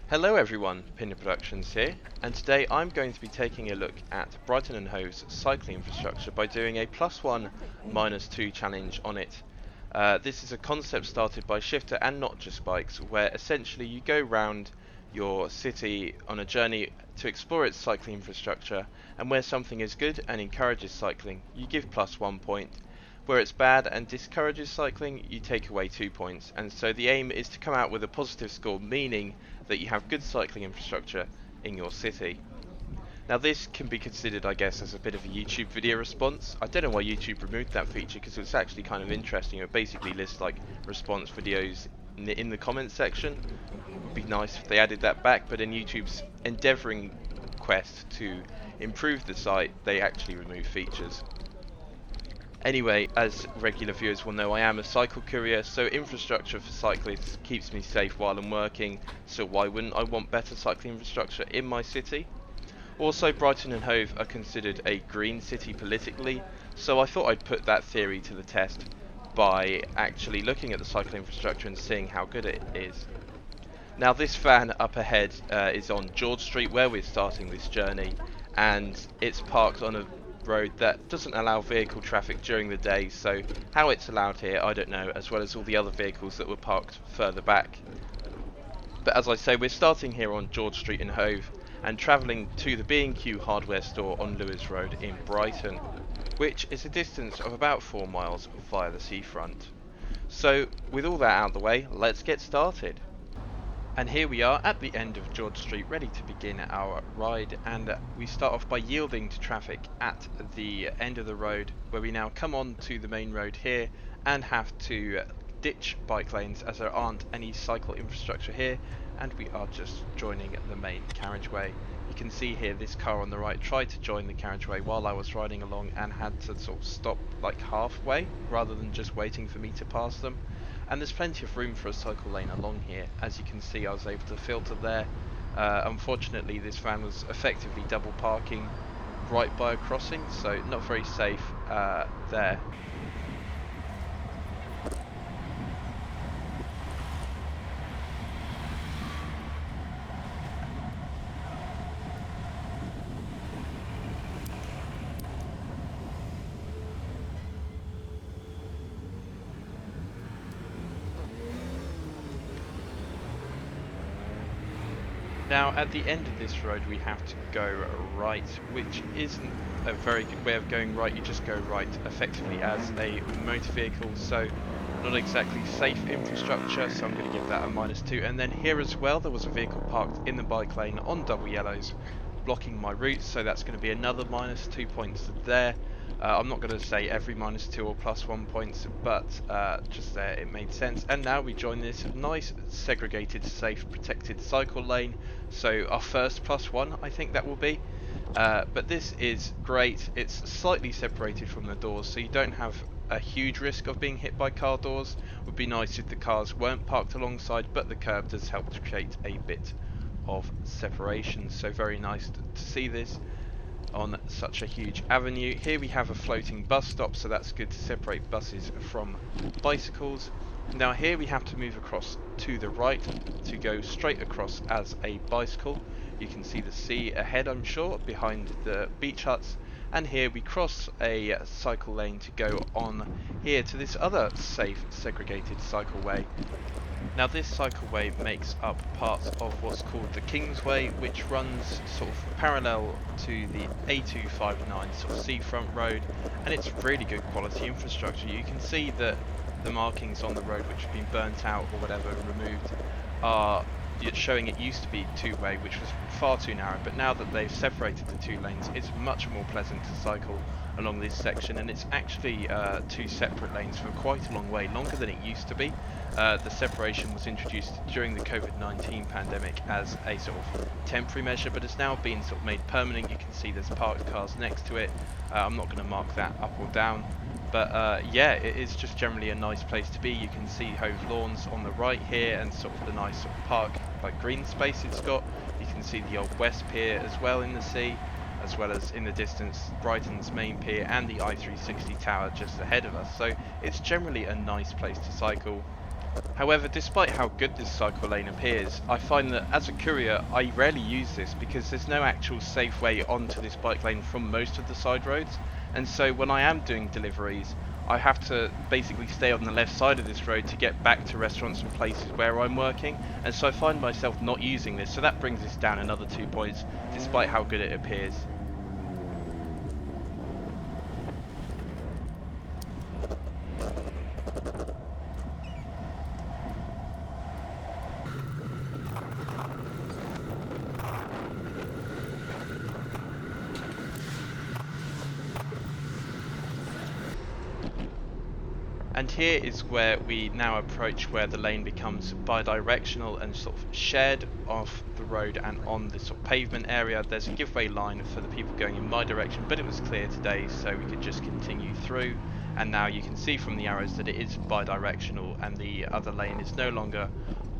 Hello everyone, Pinder Productions here, and today I'm going to be taking a look at Brighton and Hove's cycling infrastructure by doing a +1 -2 challenge on it. This is a concept started by Shifter and Not Just Bikes, where essentially you go round your city on a journey to explore its cycling infrastructure, and where something is good and encourages cycling, you give +1 point. Where it's bad and discourages cycling, you take away 2 points, and so the aim is to come out with a positive score, meaning that you have good cycling infrastructure in your city. Now this can be considered, I guess, as a bit of a YouTube video response. I don't know why YouTube removed that feature because it's actually kind of interesting. It basically lists like response videos in the comments section. It would be nice if they added that back, but in YouTube's endeavouring quest to improve the site, they actually remove features. Anyway, as regular viewers will know, I am a cycle courier, so infrastructure for cyclists keeps me safe while I'm working, so why wouldn't I want better cycling infrastructure in my city? Also, Brighton and Hove are considered a green city politically, so I thought I'd put that theory to the test by actually looking at the cycling infrastructure and seeing how good it is. Now this van up ahead is on George Street, where we're starting this journey, and it's parked on a road that doesn't allow vehicle traffic during the day, so how it's allowed here I don't know, as well as all the other vehicles that were parked further back. But as I say, we're starting here on George Street in Hove and travelling to the B&Q hardware store on Lewes Road in Brighton, which is a distance of about 4 miles via the seafront. So with all that out of the way, let's get started. And here we are at the end of George Street, ready to begin our ride, and we start off by yielding to traffic at the end of the road, where we now come on to the main road here and have to ditch bike lanes as there aren't any cycle infrastructure here, and we are just joining the main carriageway. You can see here this car on the right tried to join the carriageway while I was riding along and had to sort of stop like halfway rather than just waiting for me to pass them. And there's plenty of room for a cycle lane along here. As you can see, I was able to filter there. Unfortunately, this van was effectively double parking right by a crossing, so not very safe there. Now at the end of this road we have to go right, which isn't a very good way of going right. You just go right effectively as a motor vehicle, so not exactly safe infrastructure, so I'm going to give that a -2. And then here as well there was a vehicle parked in the bike lane on double yellows blocking my route, so that's going to be another -2 points there. I'm not going to say every -2 or +1 points, but just there it made sense. And now we join this nice segregated, safe, protected cycle lane, so our first +1 I think that will be. But this is great. It's slightly separated from the doors, so you don't have a huge risk of being hit by car doors. Would be nice if the cars weren't parked alongside, but the curb does help to create a bit of separation, so very nice to see this on such a huge avenue. Here we have a floating bus stop, so that's good to separate buses from bicycles. Now here we have to move across to the right to go straight across as a bicycle. You can see the sea ahead, I'm sure, behind the beach huts. And here we cross a cycle lane to go on here to this other safe segregated cycleway. Now this cycleway makes up part of what's called the Kingsway, which runs sort of parallel to the A259 sort of seafront road, and it's really good quality infrastructure. You can see that the markings on the road which have been burnt out or whatever removed are showing it used to be two-way, which was far too narrow, but now that they've separated the two lanes, it's much more pleasant to cycle along this section, and it's actually two separate lanes for quite a long way, longer than it used to be. The separation was introduced during the COVID-19 pandemic as a sort of temporary measure, but it's now been sort of made permanent. You can see there's parked cars next to it. I'm not going to mark that up or down, but yeah, it is just generally a nice place to be. You can see Hove Lawns on the right here, and sort of the nice sort of park like green space it's got. You can see the old West Pier as well in the sea, as well as in the distance Brighton's main pier and the I-360 tower just ahead of us. So it's generally a nice place to cycle. However, despite how good this cycle lane appears, I find that as a courier I rarely use this because there's no actual safe way onto this bike lane from most of the side roads, and so when I am doing deliveries I have to basically stay on the left side of this road to get back to restaurants and places where I'm working, and so I find myself not using this, so that brings this down another 2 points despite how good it appears. And here is where we now approach where the lane becomes bi-directional and sort of shared off the road and on the sort of pavement area. There's a giveaway line for the people going in my direction, but it was clear today so we could just continue through, and now you can see from the arrows that it is bi-directional and the other lane is no longer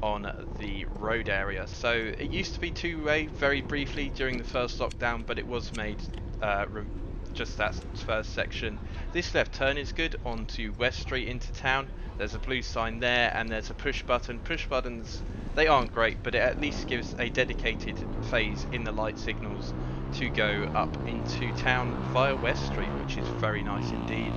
on the road area. So it used to be two-way very briefly during the first lockdown, but it was made just that first section. This left turn is good onto West Street into town. There's a blue sign there and there's a push button. Push buttons, they aren't great, but it at least gives a dedicated phase in the light signals to go up into town via West Street, which is very nice indeed.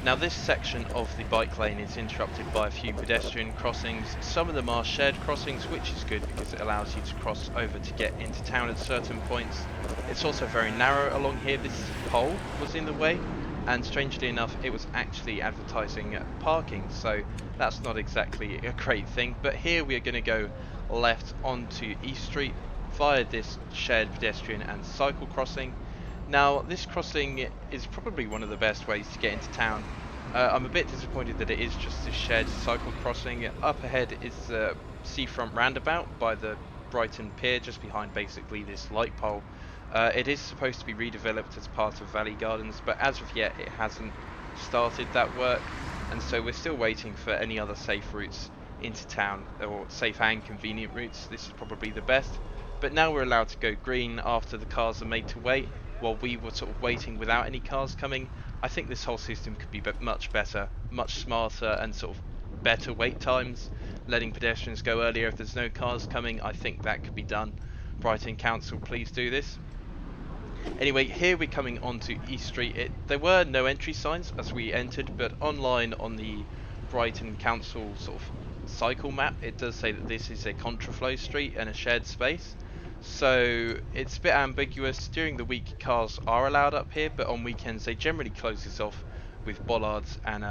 Now this section of the bike lane is interrupted by a few pedestrian crossings. Some of them are shared crossings, which is good because it allows you to cross over to get into town at certain points. It's also very narrow along here. This pole was in the way, and strangely enough it was actually advertising parking, so that's not exactly a great thing. But here we are going to go left onto East Street via this shared pedestrian and cycle crossing. Now, this crossing is probably one of the best ways to get into town. I'm a bit disappointed that it is just a shared cycle crossing. Up ahead is the seafront roundabout by the Brighton Pier, just behind basically this light pole. It is supposed to be redeveloped as part of Valley Gardens, but as of yet it hasn't started that work, and so we're still waiting for any other safe routes into town, or safe and convenient routes. This is probably the best. But now we're allowed to go green after the cars are made to wait, while we were sort of waiting without any cars coming. I think this whole system could be much better, much smarter, and sort of better wait times, letting pedestrians go earlier if there's no cars coming. I think that could be done. Brighton Council, please do this. Anyway, here we're coming onto East Street. There were no entry signs as we entered, but online on the Brighton Council sort of cycle map, it does say that this is a contraflow street and a shared space. So it's a bit ambiguous. During the week cars are allowed up here, but on weekends they generally close this off with bollards, and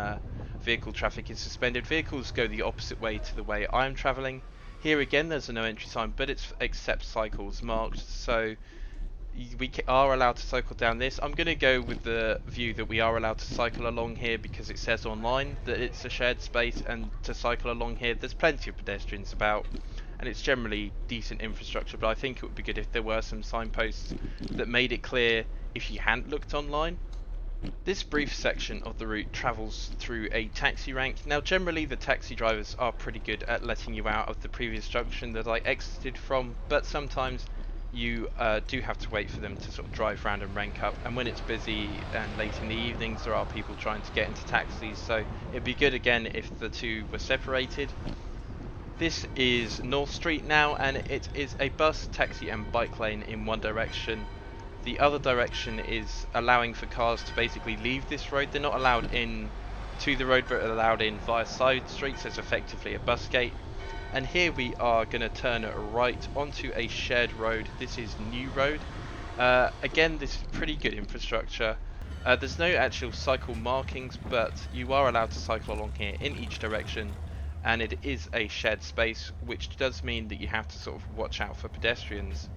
vehicle traffic is suspended. Vehicles go the opposite way to the way I'm travelling. Here again there's a no entry sign, but it's accept cycles marked, so we are allowed to cycle down this. I'm going to go with the view that we are allowed to cycle along here because it says online that it's a shared space, and to cycle along here there's plenty of pedestrians about and it's generally decent infrastructure, but I think it would be good if there were some signposts that made it clear if you hadn't looked online. This brief section of the route travels through a taxi rank. Now generally the taxi drivers are pretty good at letting you out of the previous junction that I exited from, but sometimes you do have to wait for them to sort of drive around and rank up, and when it's busy and late in the evenings there are people trying to get into taxis, so it'd be good again if the two were separated. This is North Street now, and it is a bus, taxi and bike lane in one direction. The other direction is allowing for cars to basically leave this road. They're not allowed in to the road, but allowed in via side streets. It's effectively a bus gate. And here we are going to turn right onto a shared road. This is New Road. Again, this is pretty good infrastructure. There's no actual cycle markings, but you are allowed to cycle along here in each direction. And it is a shared space, which does mean that you have to sort of watch out for pedestrians.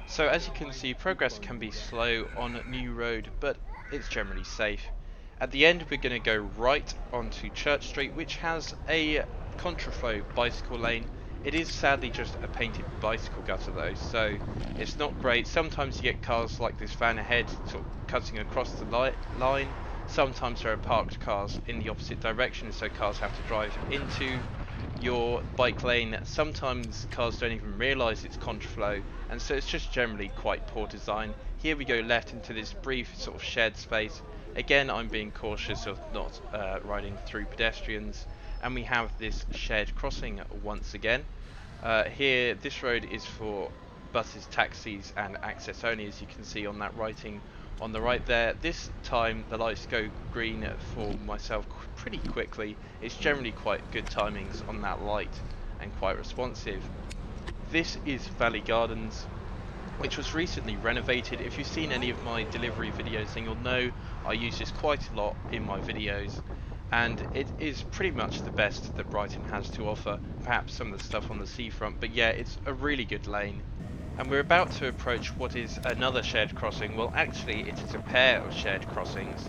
So as you can see, progress can be slow on New Road, but it's generally safe. At the end we're going to go right onto Church Street, which has a contraflow bicycle lane. It is sadly just a painted bicycle gutter though, so it's not great. Sometimes you get cars like this van ahead sort of cutting across the line. Sometimes there are parked cars in the opposite direction, so cars have to drive into your bike lane. Sometimes cars don't even realise it's contraflow, and so it's just generally quite poor design. Here we go left into this brief sort of shared space. Again, I'm being cautious of not riding through pedestrians, and we have this shared crossing once again. Here, this road is for buses, taxis, and access only, as you can see on that writing on the right there. This time, the lights go green for myself pretty quickly. It's generally quite good timings on that light and quite responsive. This is Valley Gardens, which was recently renovated. If you've seen any of my delivery videos, then you'll know I use this quite a lot in my videos, and it is pretty much the best that Brighton has to offer. Perhaps some of the stuff on the seafront, but yeah, it's a really good lane. And we're about to approach what is another shared crossing. Well, actually, it is a pair of shared crossings.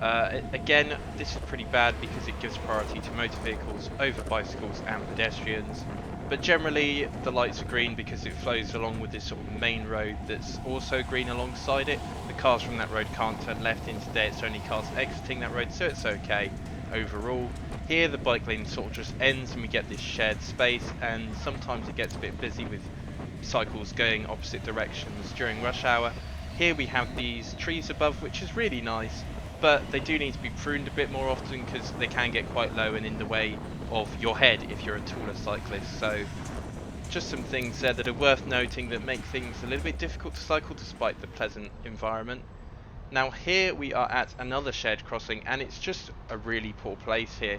Again, this is pretty bad because it gives priority to motor vehicles over bicycles and pedestrians. But generally, the lights are green because it flows along with this sort of main road that's also green alongside it. The cars from that road can't turn left into there, it's only cars exiting that road, so it's okay overall. Here, the bike lane sort of just ends and we get this shared space, and sometimes it gets a bit busy with cycles going opposite directions during rush hour. Here we have these trees above, which is really nice, but they do need to be pruned a bit more often because they can get quite low and in the way of your head if you're a taller cyclist. So just some things there that are worth noting that make things a little bit difficult to cycle despite the pleasant environment. Now here we are at another shared crossing, and it's just a really poor place here.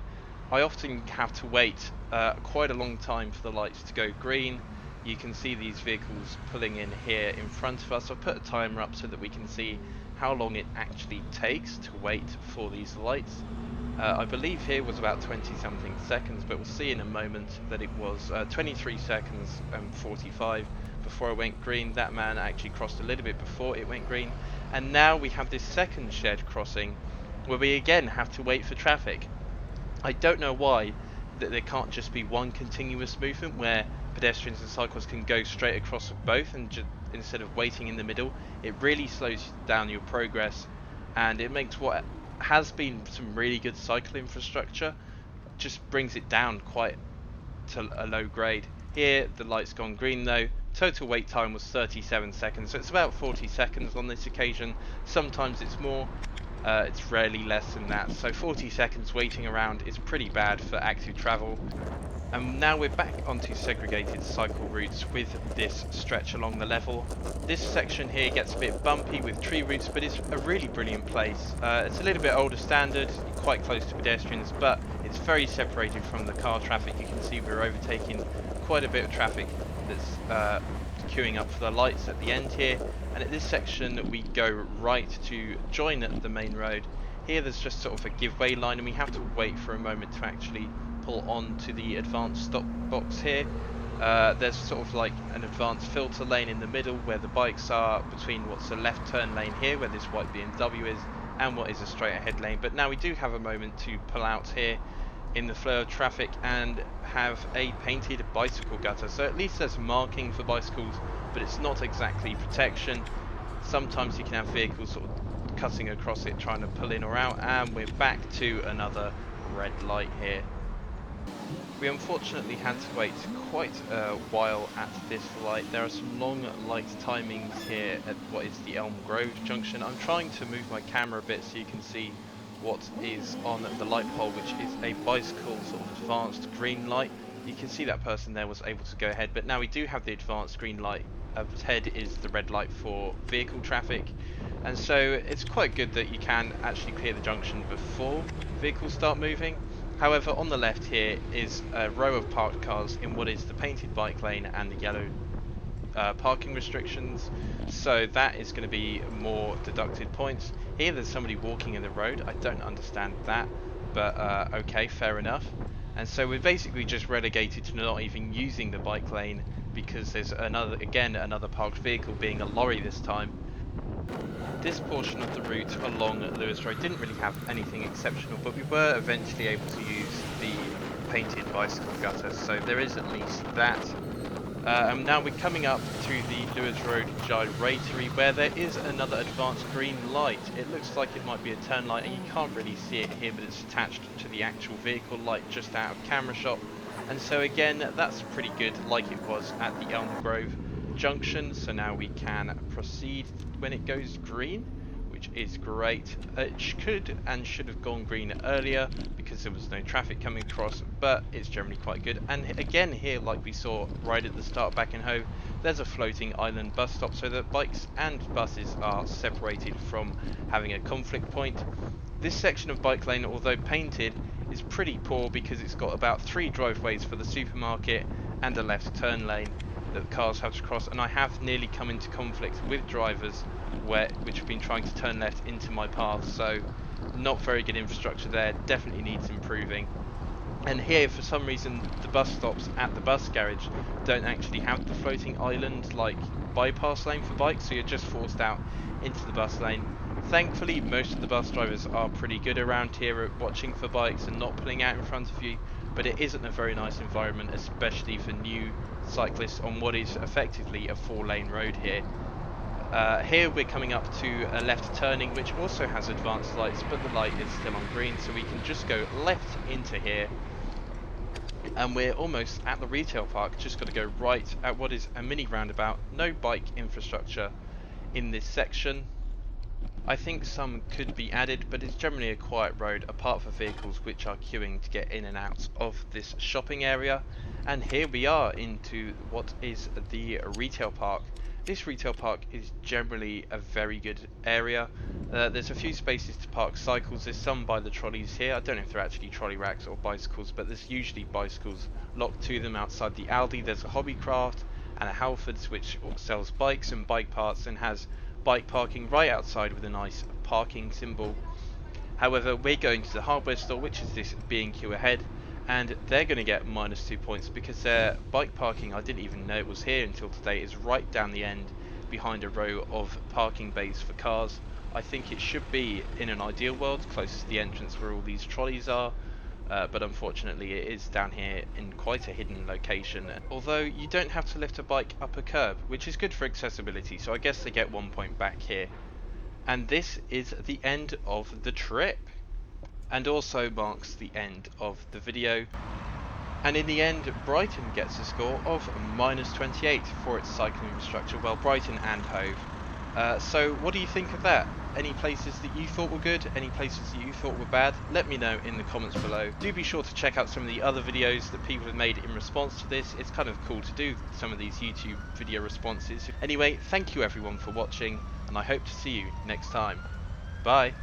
I often have to wait quite a long time for the lights to go green. You can see these vehicles pulling in here in front of us. I've put a timer up so that we can see how long it actually takes to wait for these lights. I believe here was about 20 something seconds, but we'll see in a moment that it was 23 seconds and 45 before it went green. That man actually crossed a little bit before it went green. And now we have this second shared crossing where we again have to wait for traffic. I don't know why that there can't just be one continuous movement where pedestrians and cyclists can go straight across both, and instead of waiting in the middle. It really slows down your progress, and it makes what has been some really good cycle infrastructure just brings it down quite to a low grade. Here the light's gone green though. Total wait time was 37 seconds, so it's about 40 seconds on this occasion. Sometimes it's more, it's rarely less than that. So 40 seconds waiting around is pretty bad for active travel. And now we're back onto segregated cycle routes with this stretch along the level. This section here gets a bit bumpy with tree roots, but it's a really brilliant place. It's a little bit older standard, quite close to pedestrians, but it's very separated from the car traffic. You can see we're overtaking quite a bit of traffic that's queuing up for the lights at the end here. And at this section we go right to join the main road. Here there's just sort of a give-way line, and we have to wait for a moment to actually pull on to the advanced stop box here. There's sort of like an advanced filter lane in the middle where the bikes are, between what's a left turn lane here where this white BMW is and what is a straight ahead lane. But now we do have a moment to pull out here in the flow of traffic and have a painted bicycle gutter. So at least there's marking for bicycles, but it's not exactly protection. Sometimes you can have vehicles sort of cutting across it trying to pull in or out, and we're back to another red light here. We unfortunately had to wait quite a while at this light. There are some long light timings here at what is the Elm Grove junction. I'm trying to move my camera a bit so you can see what is on the light pole, which is a bicycle sort of advanced green light. You can see that person there was able to go ahead, but now we do have the advanced green light. Ahead is the red light for vehicle traffic, and so it's quite good that you can actually clear the junction before vehicles start moving. However, on the left here is a row of parked cars in what is the painted bike lane and the yellow parking restrictions, so that is going to be more deducted points. Here there's somebody walking in the road. I don't understand that, but okay, fair enough. And so we're basically just relegated to not even using the bike lane because there's another parked vehicle, being a lorry this time. This portion of the route along Lewes Road didn't really have anything exceptional, but we were eventually able to use the painted bicycle gutter, so there is at least that. And now we're coming up to the Lewes Road gyratory, where there is another advanced green light. It looks like it might be a turn light, and you can't really see it here, but it's attached to the actual vehicle light just out of camera shot. And so again, that's pretty good, like it was at the Elm Grove junction. So now we can proceed when it goes green, which is great. It could and should have gone green earlier because there was no traffic coming across, but it's generally quite good. And again here, like we saw right at the start back in Hove, there's a floating island bus stop so that bikes and buses are separated from having a conflict point. This section of bike lane, although painted, is pretty poor because it's got about 3 driveways for the supermarket and a left turn lane that cars have to cross, and I have nearly come into conflict with drivers which have been trying to turn left into my path, so not very good infrastructure there, definitely needs improving. And here, for some reason, the bus stops at the bus garage don't actually have the floating island like bypass lane for bikes, so you're just forced out into the bus lane. Thankfully, most of the bus drivers are pretty good around here at watching for bikes and not pulling out in front of you, but it isn't a very nice environment, especially for new cyclists on what is effectively a 4-lane road here. Here we're coming up to a left turning, which also has advanced lights, but the light is still on green, so we can just go left into here. And we're almost at the retail park, just got to go right at what is a mini roundabout. No bike infrastructure in this section. I think some could be added, but it's generally a quiet road apart for vehicles which are queuing to get in and out of this shopping area. And here we are into what is the retail park. This retail park is generally a very good area. There's a few spaces to park cycles. There's some by the trolleys here. I don't know if they're actually trolley racks or bicycles, but there's usually bicycles locked to them outside the Aldi. There's a Hobbycraft and a Halfords which sells bikes and bike parts and has bike parking right outside with a nice parking symbol. However, we're going to the hardware store, which is this B&Q ahead, and they're going to get -2 points because their bike parking, I didn't even know it was here until today, is right down the end behind a row of parking bays for cars. I think it should be, in an ideal world, closest to the entrance where all these trolleys are, but unfortunately it is down here in quite a hidden location. Although you don't have to lift a bike up a curb, which is good for accessibility, so I guess they get 1 point back here. And this is the end of the trip, and also marks the end of the video. And in the end, Brighton gets a score of -28 for its cycling infrastructure. Well, Brighton and Hove. So what do you think of that? Any places that you thought were good? Any places that you thought were bad? Let me know in the comments below. Do be sure to check out some of the other videos that people have made in response to this. It's kind of cool to do some of these YouTube video responses. Anyway, thank you everyone for watching, and I hope to see you next time. Bye!